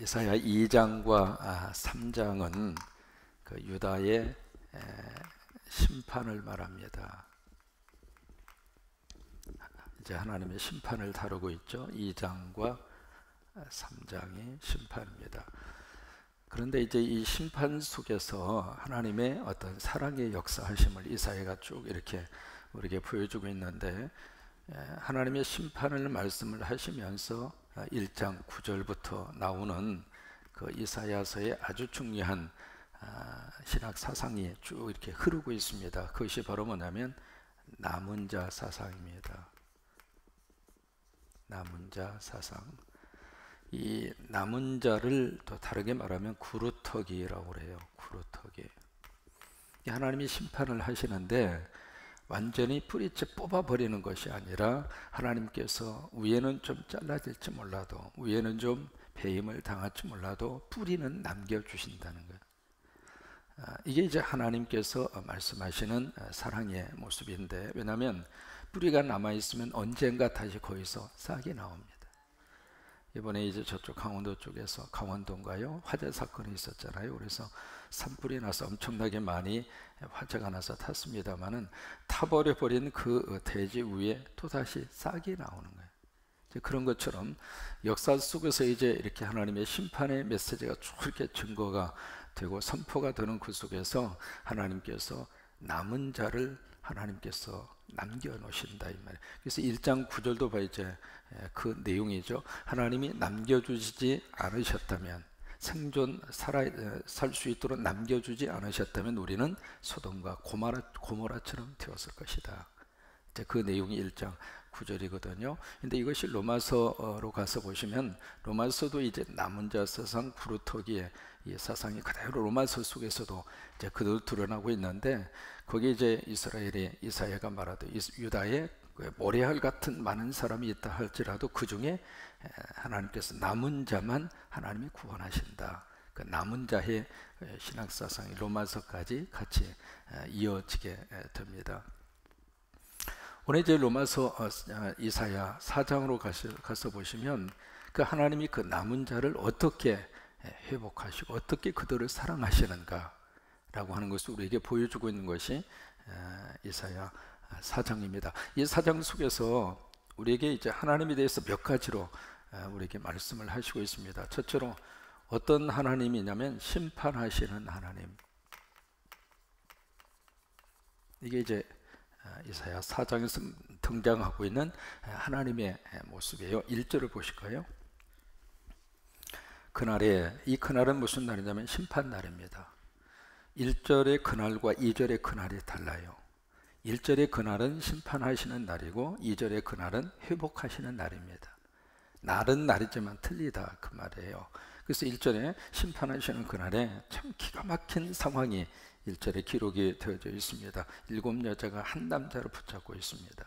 이사야 2장과 3장은 그 유다의 심판을 말합니다. 이제 하나님의 심판을 다루고 있죠. 2장과 3장이 심판입니다. 그런데 이제 이 심판 속에서 하나님의 어떤 사랑의 역사하심을 이사야가 쭉 이렇게 우리에게 보여주고 있는데, 하나님의 심판을 말씀을 하시면서 1장 9절부터 나오는 그 이사야서의 아주 중요한 신학 사상이 쭉 이렇게 흐르고 있습니다. 그것이 바로 뭐냐면 남은 자 사상입니다. 남은 자 사상. 이 남은 자를 또 다르게 말하면 구루터기라고 그래요. 구루터기. 하나님이 심판을 하시는데 완전히 뿌리째 뽑아버리는 것이 아니라, 하나님께서 위에는 좀 잘라질지 몰라도, 위에는 좀 배임을 당할지 몰라도 뿌리는 남겨주신다는 거예요. 이게 이제 하나님께서 말씀하시는 사랑의 모습인데, 왜냐하면 뿌리가 남아있으면 언젠가 다시 거기서 싹이 나옵니다. 이번에 이제 저쪽 강원도 쪽에서, 강원도인가요? 화재 사건이 있었잖아요. 그래서 산불이 나서 엄청나게 많이 화재가 나서 탔습니다만은, 타버려버린 그 대지 위에 또다시 싹이 나오는 거예요. 이제 그런 것처럼 역사 속에서 이제 이렇게 하나님의 심판의 메시지가 쭉 이렇게 증거가 되고 선포가 되는 그 속에서 하나님께서 남은 자를 하나님께서 남겨놓으신다 이 말이에요. 그래서 1장 9절도 봐 이제 그 내용이죠. 하나님이 남겨주지 않으셨다면, 생존 살 수 있도록 남겨주지 않으셨다면 우리는 소돔과 고모라처럼 되었을 것이다. 이제 그 내용이 1장 9절이거든요. 근데 이것이 로마서로 가서 보시면, 로마서도 이제 남은 자 사상, 구루터기의 이 사상이 그대로 로마서 속에서도 이제 그대로 드러나고 있는데, 거기 이제 이사야가 말하듯 유다의 모래알 같은 많은 사람이 있다 할지라도 그 중에 하나님께서 남은 자만 하나님이 구원하신다. 그 남은 자의 신학 사상이 로마서까지 같이 이어지게 됩니다. 오늘 이제 로마서 이사야 4장으로 가서 보시면, 그 하나님이 그 남은 자를 어떻게 회복하시고 어떻게 그들을 사랑하시는가 라고 하는 것을 우리에게 보여주고 있는 것이 이사야 4장입니다. 이 4장 속에서 우리에게 이제 하나님에 대해서 몇 가지로 우리에게 말씀을 하시고 있습니다. 첫째로 어떤 하나님이냐면 심판하시는 하나님. 이게 이제 이사야 4장에서 등장하고 있는 하나님의 모습이에요. 1절을 보실까요? 그날에, 이 그날은 무슨 날이냐면 심판날입니다. 1절의 그날과 2절의 그날이 달라요. 1절의 그날은 심판하시는 날이고 2절의 그날은 회복하시는 날입니다. 날은 날이지만 틀리다 그 말이에요. 그래서 1절에 심판하시는 그날에 참 기가 막힌 상황이 1절에 기록이 되어져 있습니다. 7 여자가 한 남자를 붙잡고 있습니다.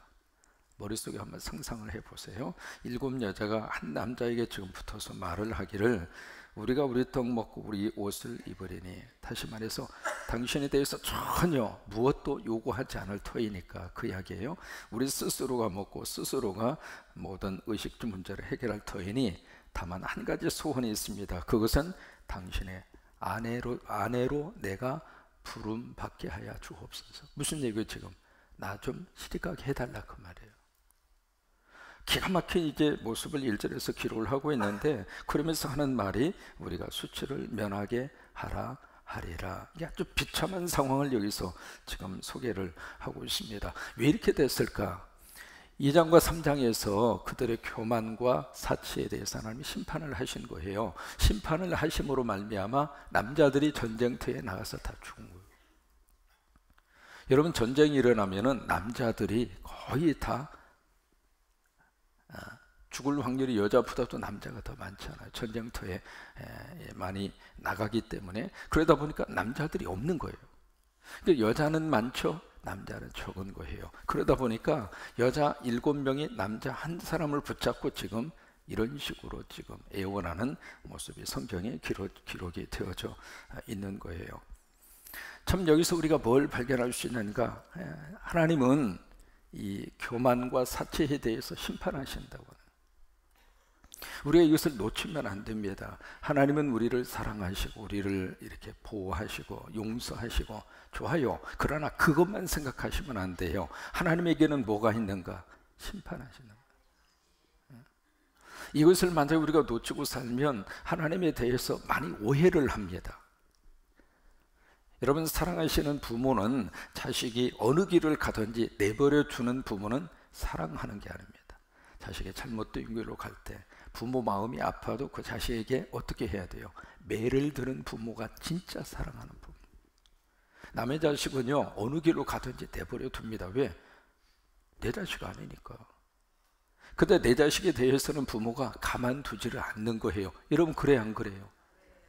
머릿속에 한번 상상을 해보세요. 7 여자가 한 남자에게 지금 붙어서 말을 하기를, 우리가 우리 떡 먹고 우리 옷을 입으리니, 다시 말해서 당신에 대해서 전혀 무엇도 요구하지 않을 터이니까 그 이야기예요. 우리 스스로가 먹고 스스로가 모든 의식주 문제를 해결할 터이니 다만 한 가지 소원이 있습니다. 그것은 당신의 아내로 내가 부름 받게 하여 주옵소서. 무슨 얘기예요? 지금 나 좀 시집가게 해달라 그 말이에요. 기가 막힌 이제 모습을 1절에서 기록을 하고 있는데, 그러면서 하는 말이 우리가 수치를 면하게 하라 하리라. 이게 아주 비참한 상황을 여기서 지금 소개를 하고 있습니다. 왜 이렇게 됐을까? 2장과 3장에서 그들의 교만과 사치에 대해서 하나님이 심판을 하신 거예요. 심판을 하심으로 말미암아 남자들이 전쟁터에 나가서 다 죽은 거예요. 여러분, 전쟁이 일어나면은 남자들이 거의 다 죽을 확률이 여자보다도 남자가 더 많잖아요. 전쟁터에 많이 나가기 때문에. 그러다 보니까 남자들이 없는 거예요. 여자는 많죠, 남자는 적은 거예요. 그러다 보니까 여자 7명이 남자 한 사람을 붙잡고 지금 이런 식으로 지금 애원하는 모습이 성경에 기록이 되어져 있는 거예요. 참 여기서 우리가 뭘 발견할 수 있는가? 하나님은 이 교만과 사치에 대해서 심판하신다고. 우리가 이것을 놓치면 안 됩니다. 하나님은 우리를 사랑하시고 우리를 이렇게 보호하시고 용서하시고 좋아요. 그러나 그것만 생각하시면 안 돼요. 하나님에게는 뭐가 있는가? 심판하시는 거예요. 이것을 만약에 우리가 놓치고 살면 하나님에 대해서 많이 오해를 합니다. 여러분, 사랑하시는 부모는 자식이 어느 길을 가든지 내버려 두는 부모는 사랑하는 게 아닙니다. 자식이 잘못된 길로 갈 때 부모 마음이 아파도 그 자식에게 어떻게 해야 돼요? 매를 드는 부모가 진짜 사랑하는 부모. 남의 자식은요, 어느 길로 가든지 내버려 둡니다. 왜? 내 자식 아니니까. 근데 내 자식에 대해서는 부모가 가만두지를 않는 거예요. 여러분, 그래요, 안 그래요?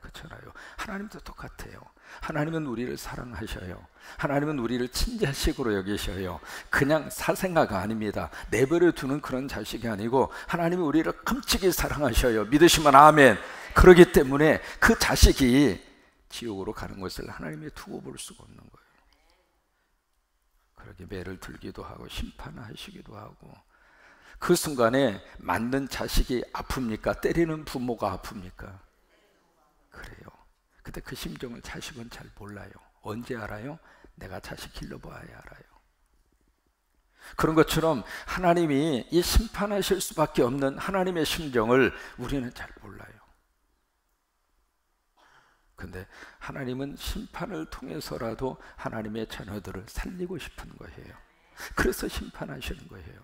그렇잖아요. 하나님도 똑같아요. 하나님은 우리를 사랑하셔요. 하나님은 우리를 친자식으로 여기셔요. 그냥 사생아가 아닙니다. 내버려 두는 그런 자식이 아니고 하나님은 우리를 끔찍이 사랑하셔요. 믿으시면 아멘. 그렇기 때문에 그 자식이 지옥으로 가는 것을 하나님이 두고 볼 수가 없는 거예요. 그렇게 매를 들기도 하고 심판하시기도 하고. 그 순간에 맞는 자식이 아픕니까? 때리는 부모가 아픕니까? 그래요. 근데 그 심정을 자식은 잘 몰라요. 언제 알아요? 내가 자식 길러봐야 알아요. 그런 것처럼 하나님이 이 심판하실 수밖에 없는 하나님의 심정을 우리는 잘 몰라요. 근데 하나님은 심판을 통해서라도 하나님의 자녀들을 살리고 싶은 거예요. 그래서 심판하시는 거예요.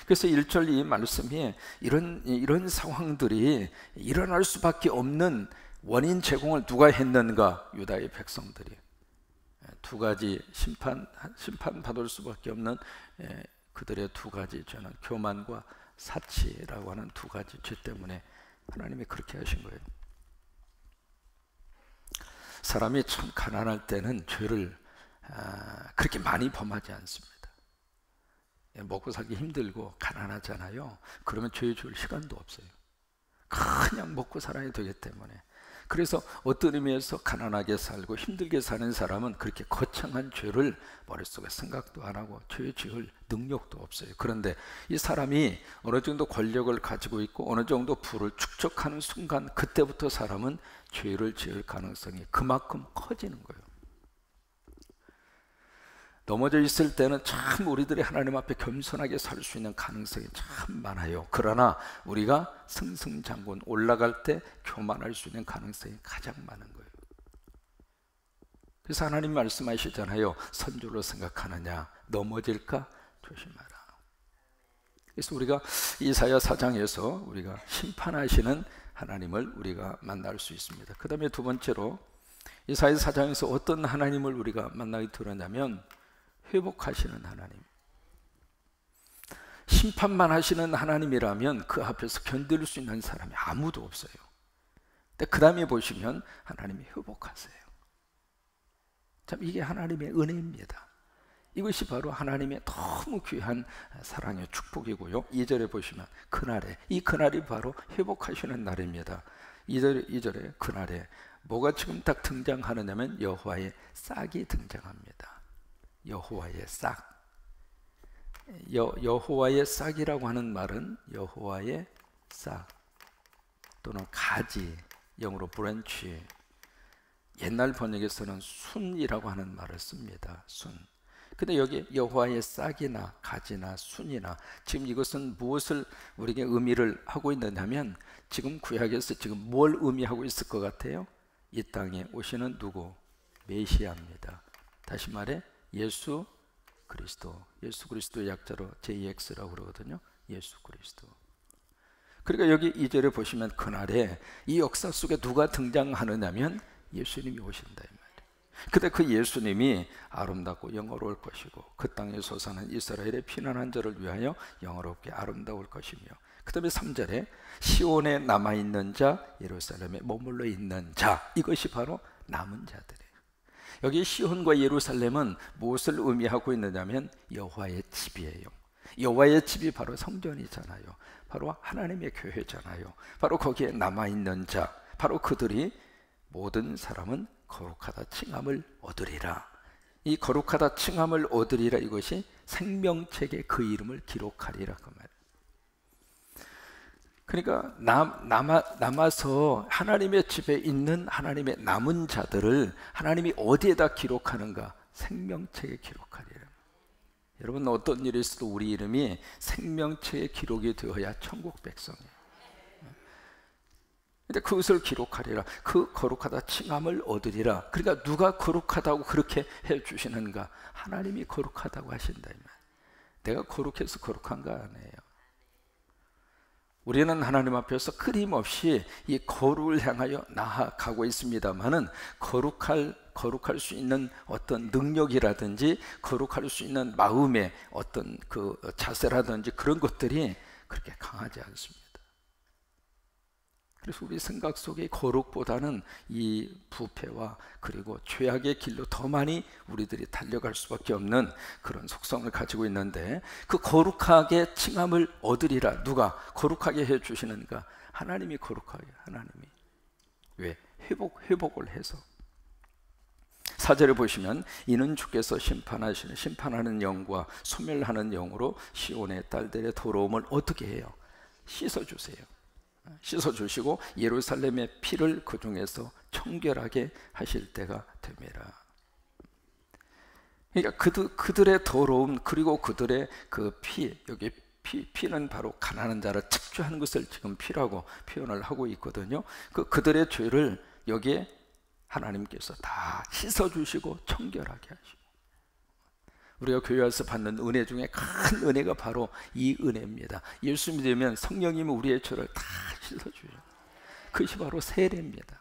그래서 1절 이 말씀이 이런 상황들이 일어날 수밖에 없는 원인 제공을 누가 했는가? 유다의 백성들이. 두 가지 심판받을 수밖에 없는 그들의 두 가지 죄는 교만과 사치라고 하는 두 가지 죄 때문에 하나님이 그렇게 하신 거예요. 사람이 참 가난할 때는 죄를 그렇게 많이 범하지 않습니다. 먹고 살기 힘들고 가난하잖아요. 그러면 죄 지을 시간도 없어요. 그냥 먹고 살아야 되기 때문에. 그래서 어떤 의미에서 가난하게 살고 힘들게 사는 사람은 그렇게 거창한 죄를 머릿속에 생각도 안 하고 죄 지을 능력도 없어요. 그런데 이 사람이 어느 정도 권력을 가지고 있고 어느 정도 부를 축적하는 순간, 그때부터 사람은 죄를 지을 가능성이 그만큼 커지는 거예요. 넘어져 있을 때는 참 우리들이 하나님 앞에 겸손하게 살 수 있는 가능성이 참 많아요. 그러나 우리가 승승장군 올라갈 때 교만할 수 있는 가능성이 가장 많은 거예요. 그래서 하나님 말씀하시잖아요. 선조로 생각하느냐? 넘어질까? 조심하라. 그래서 우리가 이사야 4장에서 우리가 심판하시는 하나님을 우리가 만날 수 있습니다. 그 다음에 두 번째로 이사야 4장에서 어떤 하나님을 우리가 만나게 들었냐면 회복하시는 하나님. 심판만 하시는 하나님이라면 그 앞에서 견딜 수 있는 사람이 아무도 없어요. 근데 그 다음에 보시면 하나님이 회복하세요. 참 이게 하나님의 은혜입니다. 이것이 바로 하나님의 너무 귀한 사랑의 축복이고요. 2절에 보시면 그날에, 이 그날이 바로 회복하시는 날입니다. 2절에 그날에 뭐가 지금 딱 등장하느냐면 여호와의 싹이 등장합니다. 여호와의 싹. 여호와의 싹이라고 하는 말은 여호와의 싹 또는 가지, 영어로 브랜치. 옛날 번역에서는 순이라고 하는 말을 씁니다. 순. 근데 여기 여호와의 싹이나 가지나 순이나, 지금 이것은 무엇을 우리에게 의미를 하고 있느냐면, 지금 구약에서 지금 뭘 의미하고 있을 것 같아요? 이 땅에 오시는 누구? 메시아입니다. 다시 말해 예수 그리스도. 예수 그리스도의 약자로 JX라고 그러거든요. 예수 그리스도. 그러니까 여기 2절에 보시면 그날에 이 역사 속에 누가 등장하느냐면 예수님이 오신다 이 말이에요. 근데 그 예수님이 아름답고 영화로울 것이고 그 땅에 솟아난 이스라엘의 피난한 자를 위하여 영화롭게 아름다울 것이며, 그 다음에 3절에 시온에 남아있는 자, 예루살렘에 머물러 있는 자, 이것이 바로 남은 자들이에요. 여기 시온과 예루살렘은 무엇을 의미하고 있느냐면 여호와의 집이에요. 여호와의 집이 바로 성전이잖아요. 바로 하나님의 교회잖아요. 바로 거기에 남아있는 자, 바로 그들이 모든 사람은 거룩하다 칭함을 얻으리라. 이 거룩하다 칭함을 얻으리라, 이것이 생명책에 그 이름을 기록하리라 그 말. 그러니까 남아서 하나님의 집에 있는 하나님의 남은 자들을 하나님이 어디에다 기록하는가? 생명책에 기록하리라. 여러분, 어떤 일이 있어도 우리 이름이 생명책에 기록이 되어야 천국 백성이에요. 근데 그것을 기록하리라. 그 거룩하다 칭함을 얻으리라. 그러니까 누가 거룩하다고 그렇게 해 주시는가? 하나님이 거룩하다고 하신다 이 말. 내가 거룩해서 거룩한 거 아니에요. 우리는 하나님 앞에서 끊임없이 이 거룩을 향하여 나아가고 있습니다만은 거룩할 수 있는 어떤 능력이라든지 거룩할 수 있는 마음의 어떤 그 자세라든지 그런 것들이 그렇게 강하지 않습니다. 그래서 우리 생각 속에 거룩보다는 이 부패와 그리고 죄악의 길로 더 많이 우리들이 달려갈 수밖에 없는 그런 속성을 가지고 있는데, 그 거룩하게 칭함을 얻으리라. 누가 거룩하게 해 주시는가? 하나님이 거룩하게. 하나님이. 왜? 회복을 해서. 4절에 보시면 이는 주께서 심판하는 영과 소멸하는 영으로 시온의 딸들의 더러움을 어떻게 해요? 씻어주세요. 씻어주시고 예루살렘의 피를 그 중에서 청결하게 하실 때가 됨이라. 그러니까 그들의 더러움, 그리고 그들의 그 피, 여기 피는 바로 가난한 자를 착취하는 것을 지금 피라고 표현을 하고 있거든요. 그들의 죄를 여기에 하나님께서 다 씻어주시고 청결하게 하시고, 우리가 교회 와서 받는 은혜 중에 큰 은혜가 바로 이 은혜입니다. 예수 믿으면 성령님이 우리의 죄를 다 씻어주셔요. 그것이 바로 세례입니다.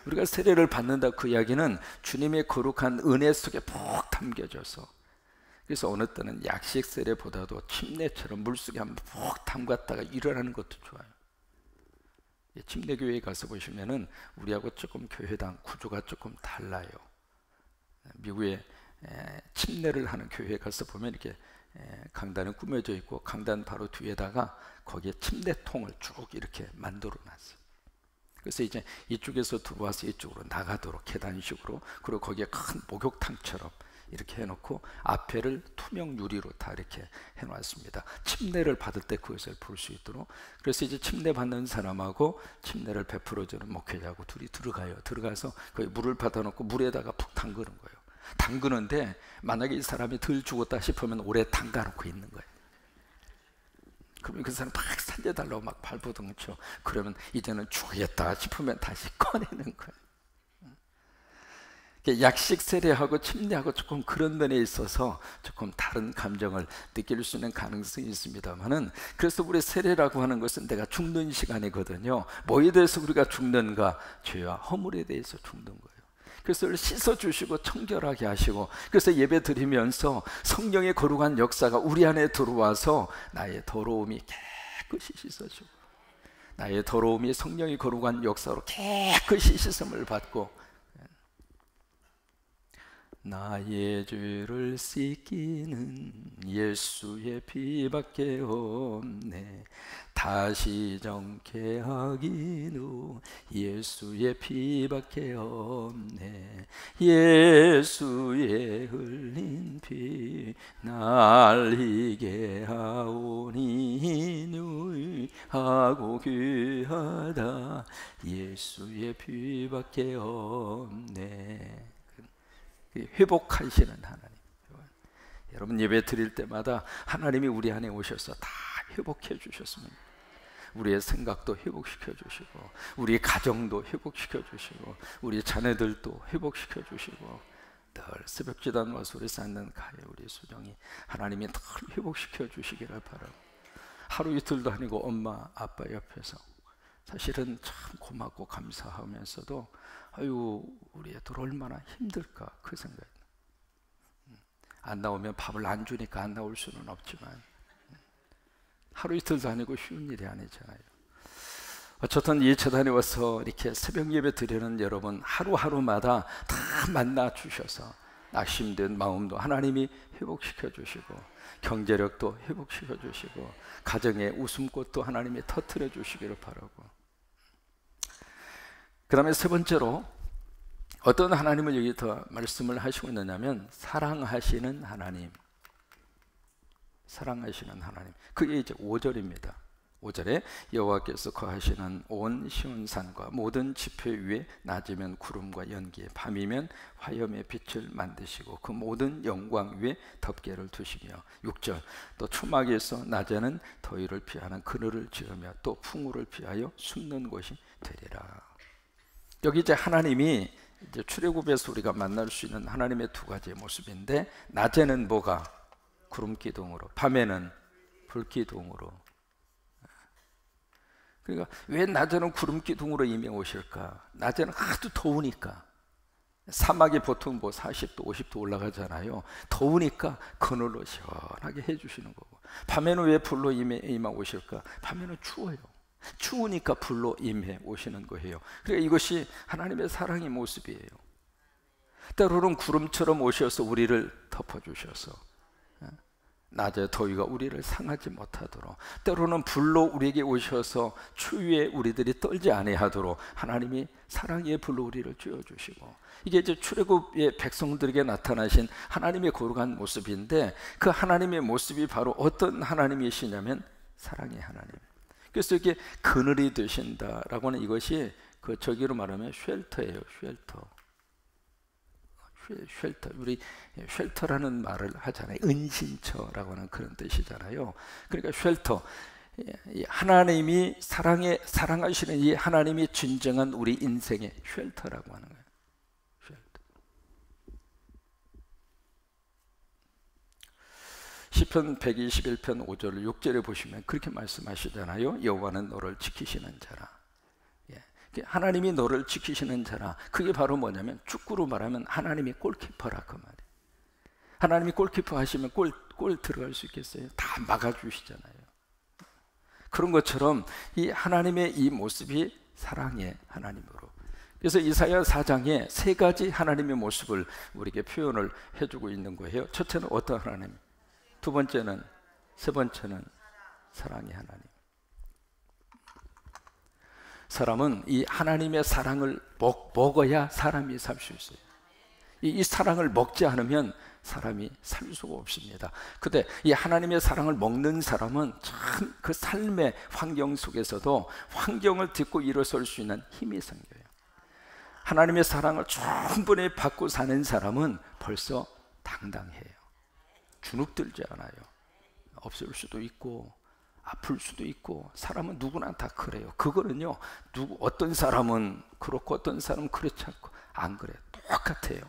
우리가 세례를 받는다, 그 이야기는 주님의 거룩한 은혜 속에 푹 담겨져서, 그래서 어느 때는 약식 세례보다도 침례처럼 물속에 한번 푹 담갔다가 일어나는 것도 좋아요. 침례교회에 가서 보시면은 우리하고 조금 교회당 구조가 조금 달라요. 미국에 침례를 하는 교회에 가서 보면 이렇게 강단이 꾸며져 있고, 강단 바로 뒤에다가 거기에 침례통을 쭉 이렇게 만들어 놨어요. 그래서 이제 이쪽에서 들어와서 이쪽으로 나가도록 계단식으로, 그리고 거기에 큰 목욕탕처럼 이렇게 해놓고 앞에를 투명 유리로 다 이렇게 해놨습니다. 침례를 받을 때 그것을 볼 수 있도록. 그래서 이제 침례 받는 사람하고 침례를 베풀어주는 목회자하고 둘이 들어가서 거기 물을 받아놓고 물에다가 푹 담그는 거예요. 담그는데 만약에 이 사람이 덜 죽었다 싶으면 오래 담가놓고 있는 거예요. 그러면 그 사람 막 살려달라고 막 발버둥 쳐. 그러면 이제는 죽겠다 싶으면 다시 꺼내는 거예요. 약식 세례하고 침례하고 조금 그런 면에 있어서 조금 다른 감정을 느낄 수 있는 가능성이 있습니다만은, 그래서 우리 세례라고 하는 것은 내가 죽는 시간이거든요. 뭐에 대해서 우리가 죽는가? 죄와 허물에 대해서 죽는 거예요. 그래서 씻어주시고 청결하게 하시고, 그래서 예배 드리면서 성령의 거룩한 역사가 우리 안에 들어와서 나의 더러움이 깨끗이 씻어주고, 나의 더러움이 성령의 거룩한 역사로 깨끗이 씻음을 받고, 나의 죄를 씻기는 예수의 피밖에 없네. 다시 정케 하기는 예수의 피밖에 없네. 예수의 흘린 피 날리게 하오니 누이하고 귀하다. 예수의 피밖에 없네. 회복하시는 하나님. 여러분 예배 드릴 때마다 하나님이 우리 안에 오셔서 다 회복해 주셨습니다. 우리의 생각도 회복시켜 주시고, 우리의 가정도 회복시켜 주시고, 우리 자녀들도 회복시켜 주시고, 늘 새벽기도한 와소리 쌓는 가해 우리 수정이 하나님이 늘 회복시켜 주시기를 바라고, 하루 이틀도 아니고 엄마 아빠 옆에서 사실은 참 고맙고 감사하면서도 아유 우리 애들 얼마나 힘들까 그 생각이. 안 나오면 밥을 안 주니까 안 나올 수는 없지만 하루 이틀도 아니고 쉬운 일이 아니잖아요. 어쨌든 이 재단에 와서 이렇게 새벽 예배 드리는 여러분 하루하루마다 다 만나 주셔서 낙심된 마음도 하나님이 회복시켜 주시고, 경제력도 회복시켜 주시고, 가정의 웃음꽃도 하나님이 터뜨려 주시기를 바라고, 그 다음에 세 번째로 어떤 하나님을 여기 더 말씀을 하시고 있느냐면 사랑하시는 하나님. 사랑하시는 하나님. 그게 이제 5절입니다. 5절에 여호와께서 거하시는 온 시온산과 모든 지표 위에 낮이면 구름과 연기에 밤이면 화염의 빛을 만드시고 그 모든 영광 위에 덮개를 두시며 6절 또 초막에서 낮에는 더위를 피하는 그늘을 지으며 또 풍우를 피하여 숨는 곳이 되리라. 여기 이제 하나님이 이제 출애굽에서 우리가 만날 수 있는 하나님의 두 가지의 모습인데, 낮에는 뭐가? 구름 기둥으로, 밤에는 불 기둥으로. 그러니까 왜 낮에는 구름 기둥으로 임해 오실까? 낮에는 하도 더우니까. 사막이 보통 뭐 40도, 50도 올라가잖아요. 더우니까 그늘로 시원하게 해주시는 거고. 밤에는 왜 불로 임해 오실까? 밤에는 추워요. 추우니까 불로 임해 오시는 거예요. 그러니까 이것이 하나님의 사랑의 모습이에요. 때로는 구름처럼 오셔서 우리를 덮어주셔서 낮에 더위가 우리를 상하지 못하도록, 때로는 불로 우리에게 오셔서 추위에 우리들이 떨지 아니하도록 하나님이 사랑의 불로 우리를 쬐어주시고, 이게 이제 출애굽의 백성들에게 나타나신 하나님의 거룩한 모습인데, 그 하나님의 모습이 바로 어떤 하나님이시냐면 사랑의 하나님. 그래서 이게 그늘이 되신다라고 하는 이것이 그 저기로 말하면 쉘터예요. 쉘터. 우리 쉘터라는 말을 하잖아요. 은신처라고 하는 그런 뜻이잖아요. 그러니까 쉘터, 하나님이 사랑하시는 이 하나님이 진정한 우리 인생의 쉘터라고 하는 거예요. 쉘터. 시편 121편 5절 6절에 보시면 그렇게 말씀하시잖아요. 여호와는 너를 지키시는 자라. 하나님이 너를 지키시는 자라. 그게 바로 뭐냐면 축구로 말하면 하나님이 골키퍼라 그 말이에요. 하나님이 골키퍼 하시면 골 들어갈 수 있겠어요? 다 막아주시잖아요. 그런 것처럼 이 하나님의 이 모습이 사랑의 하나님으로. 그래서 이사야 4장에 세 가지 하나님의 모습을 우리에게 표현을 해주고 있는 거예요. 첫째는 어떤 하나님? 두 번째는, 세 번째는 사랑의 하나님. 사람은 이 하나님의 사랑을 먹어야 사람이 살 수 있어요. 이 사랑을 먹지 않으면 사람이 살 수가 없습니다. 근데 이 하나님의 사랑을 먹는 사람은 참 그 삶의 환경 속에서도 환경을 딛고 일어설 수 있는 힘이 생겨요. 하나님의 사랑을 충분히 받고 사는 사람은 벌써 당당해요. 주눅들지 않아요. 없을 수도 있고 아플 수도 있고, 사람은 누구나 다 그래요. 그거는요, 어떤 사람은 그렇고 어떤 사람은 그렇지 않고, 안 그래요. 똑같아요.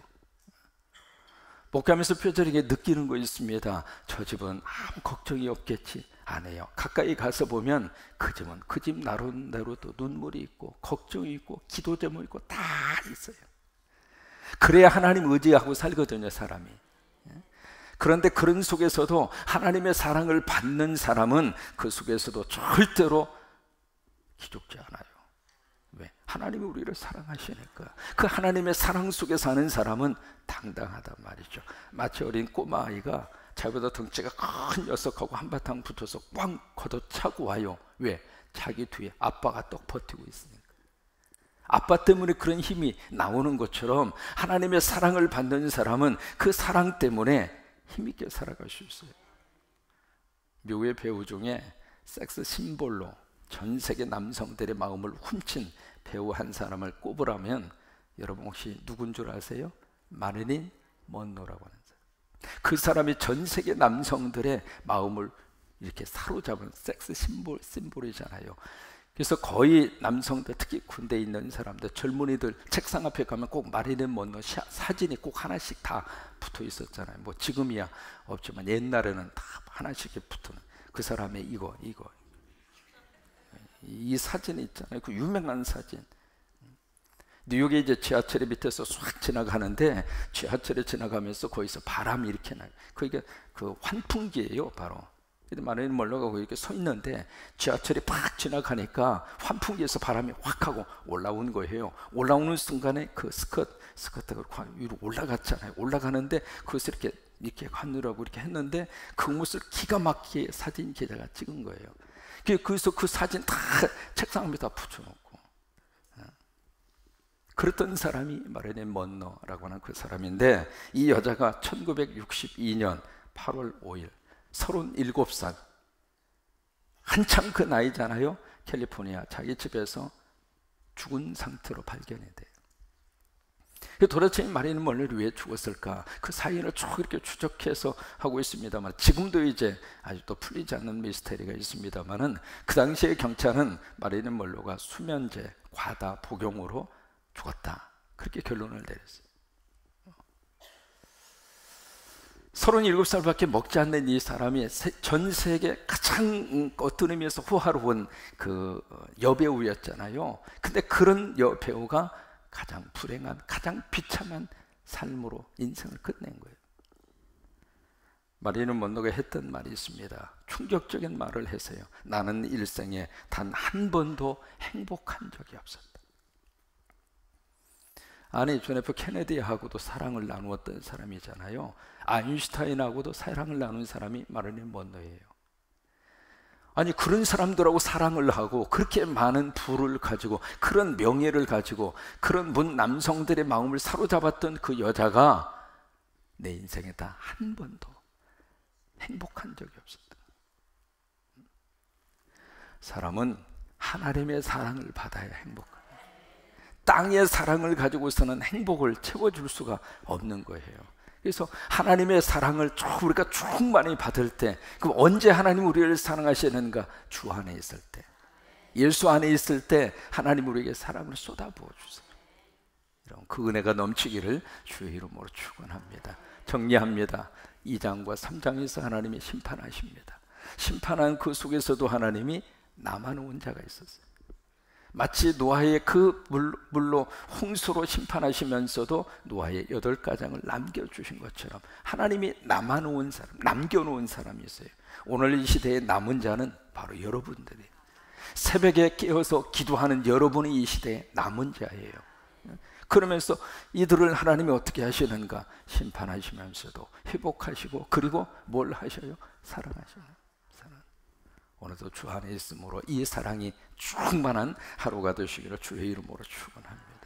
목회하면서 뼈저리게 느끼는 거 있습니다. 저 집은 아무 걱정이 없겠지. 안 해요. 가까이 가서 보면 그 집은 그 집 나름대로도 눈물이 있고 걱정이 있고 기도 제목이 있고 다 있어요. 그래야 하나님 의지하고 살거든요, 사람이. 그런데 그런 속에서도 하나님의 사랑을 받는 사람은 그 속에서도 절대로 기죽지 않아요. 왜? 하나님이 우리를 사랑하시니까. 그 하나님의 사랑 속에 사는 사람은 당당하단 말이죠. 마치 어린 꼬마아이가 자기보다 덩치가 큰 녀석하고 한바탕 붙어서 꽝 걷어차고 와요. 왜? 자기 뒤에 아빠가 떡 버티고 있으니까. 아빠 때문에 그런 힘이 나오는 것처럼 하나님의 사랑을 받는 사람은 그 사랑 때문에 힘있게 살아갈 수 있어요. 미국의 배우 중에 섹스 심볼로 전 세계 남성들의 마음을 훔친 배우 한 사람을 꼽으라면 여러분 혹시 누군 줄 아세요? 마릴린 먼로라고 하는 사람. 그 사람이 전 세계 남성들의 마음을 이렇게 사로잡은 섹스 심볼이잖아요. 그래서 거의 남성들, 특히 군대에 있는 사람들, 젊은이들 책상 앞에 가면 꼭 마릴린 먼로 사진이 꼭 하나씩 다 붙어 있었잖아요. 뭐 지금이야 없지만 옛날에는 다 하나씩 붙는 그 사람의 이거 이 사진이 있잖아요. 그 유명한 사진. 뉴욕에 이제 지하철의 밑에서 swag 지나가는데 지하철에 지나가면서 거기서 바람이 이렇게 나요. 그게 그 환풍기예요, 바로. 마릴린 먼로가 이렇게 서 있는데 지하철이 팍 지나가니까 환풍기에서 바람이 확 하고 올라온 거예요. 올라오는 순간에 그 스커트가 위로 올라갔잖아요. 올라가는데 그것을 이렇게 하느라고 이렇게 했는데 그 모습을 기가 막히게 사진 기자가 찍은 거예요. 그래서 그 사진 다 책상 위에다 붙여놓고, 그랬던 사람이 마릴린 먼로라고 하는 그 사람인데, 이 여자가 1962년 8월 5일 37살, 한참 그 나이잖아요. 캘리포니아 자기 집에서 죽은 상태로 발견이 돼요. 도대체 마릴린 먼로가 왜 죽었을까? 그 사인을 쭉 이렇게 추적해서 하고 있습니다만, 지금도 이제 아직도 풀리지 않는 미스테리가 있습니다만은, 그 당시에 경찰은 마릴린 먼로가 수면제 과다 복용으로 죽었다, 그렇게 결론을 내렸어요. 37살밖에 먹지 않는 이 사람이 전 세계 가장 어떤 의미에서 호화로운 그 여배우였잖아요. 근데 그런 여배우가 가장 불행한, 가장 비참한 삶으로 인생을 끝낸 거예요. 마릴린 먼로가 했던 말이 있습니다. 충격적인 말을 했어요. 나는 일생에 단 한 번도 행복한 적이 없었다. 아니, 존 F 케네디하고도 사랑을 나누었던 사람이잖아요. 아인슈타인하고도 사랑을 나눈 사람이 마릴린 먼로예요. 아니, 그런 사람들하고 사랑을 하고 그렇게 많은 부를 가지고 그런 명예를 가지고 그런 남성들의 마음을 사로잡았던 그 여자가 내 인생에 다 한 번도 행복한 적이 없었다. 사람은 하나님의 사랑을 받아야 행복합니다. 땅의 사랑을 가지고서는 행복을 채워줄 수가 없는 거예요. 그래서 하나님의 사랑을 우리가 충만히 받을 때, 그럼 언제 하나님 우리를 사랑하시는가? 주 안에 있을 때, 예수 안에 있을 때 하나님 우리에게 사랑을 쏟아부어 주세요. 이런 그 은혜가 넘치기를 주의 이름으로 축원합니다. 정리합니다. 2장과 3장에서 하나님이 심판하십니다. 심판한 그 속에서도 하나님이 남아놓은 자가 있었어요. 마치 노아의 그 물로 홍수로 심판하시면서도 노아의 8가장을 남겨주신 것처럼 하나님이 남아놓은 사람, 남겨놓은 사람이 있어요. 오늘 이 시대의 남은 자는 바로 여러분들이에요. 새벽에 깨어서 기도하는 여러분이 이 시대의 남은 자예요. 그러면서 이들을 하나님이 어떻게 하시는가? 심판하시면서도 회복하시고, 그리고 뭘 하셔요? 사랑하셔요. 오늘도 주 안에 있으므로 이 사랑이 충만한 하루가 되시기를 주의 이름으로 축원합니다.